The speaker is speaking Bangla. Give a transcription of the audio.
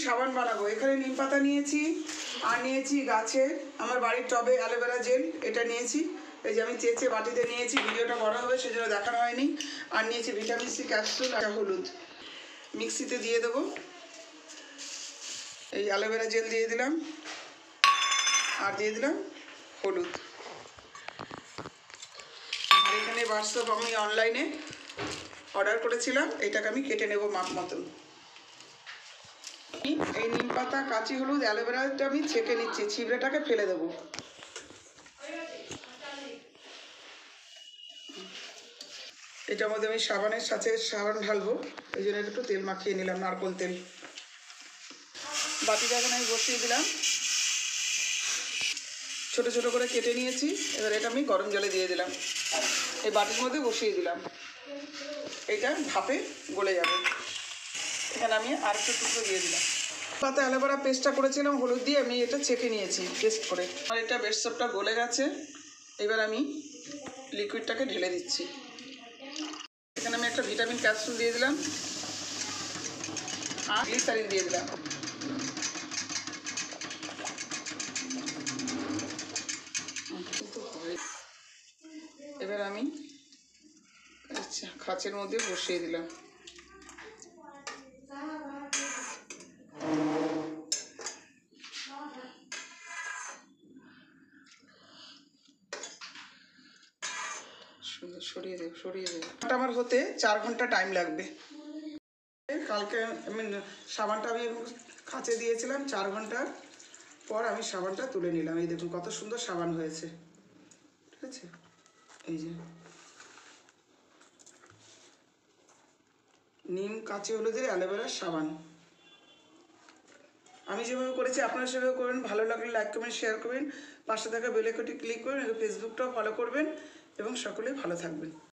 সাবান বানাবো। এখানে নিম পাতা নিয়েছি, আর নিয়েছি গাছের আমার বাড়ির টবে অ্যালোভেরা জেল, এটা নিয়েছি। এই যে আমি চেঁচে বাটিতে নিয়েছি, ভিডিওটা বড় হবে সেজন্য দেখানো হয়নি। আর নিয়েছি ভিটামিন সি ক্যাপসুল আর হলুদ। মিক্সিতে দিয়ে দেবো। এই অ্যালোভেরা জেল দিয়ে দিলাম, আর দিয়ে দিলাম হলুদ। আর এখানে হোয়াটসঅ্যাপ আমি অনলাইনে অর্ডার করেছিলাম, এটাকে আমি কেটে নেব মাপ মতন। এই নিম পাতা, কাঁচি হলুদ, অ্যালোভেরাটা আমি ছেঁকে নিচ্ছি, ছিবড়েটাকে ফেলে দেবো। এটার মধ্যে আমি সাবানের সাথে সাবান ঢালবো, এই জন্য একটু তেল মাখিয়ে নিলাম, নারকোল তেল। বাটিটা এখন আমি বসিয়ে দিলাম, ছোট ছোট করে কেটে নিয়েছি। এবার এটা আমি গরম জলে দিয়ে দিলাম, এই বাটির মধ্যে বসিয়ে দিলাম। এটা ভাপে গলে যাবে। এখানে আমি আর একটু টুকরো দিয়ে দিলাম। পাতা অ্যালোভেরা পেস্টটা করেছিলাম হলুদ দিয়ে, আমি এটা ছেঁকে নিয়েছি পেস্ট করে। আর এটা বেসনটা গলে গেছে, এবার আমি লিকুইডটাকে ঢেলে দিচ্ছি। এখানে আমি একটা ভিটামিন ক্যাপসুল দিয়ে দিলাম, আর গ্লিসারিন দিয়ে দিলাম। এবার আমি খাঁচের মধ্যে বসিয়ে দিলাম। সরিয়ে দেব, সরিয়ে দেব। আমার হতে 4 ঘন্টা টাইম লাগবে। কালকে আমি সাবানটা আমি কাচে দিয়েছিলাম, 4 ঘন্টা পর আমি সাবানটা তুলে নিলাম। এই দেখুন কত সুন্দর সাবান হয়েছে, ঠিক আছে? এই যে নিম, কাঁচি হলুদের অ্যালোভেরার সাবান আমি যেভাবে করেছি আপনারা সেভাবে করবেন। ভালো লাগলে লাইক করবেন, শেয়ার করবেন, পাশে থাকা বেল আইকনটি ক্লিক করবেন, ফেসবুকটাও ফলো করবেন এবং সকলেই ভালো থাকবেন।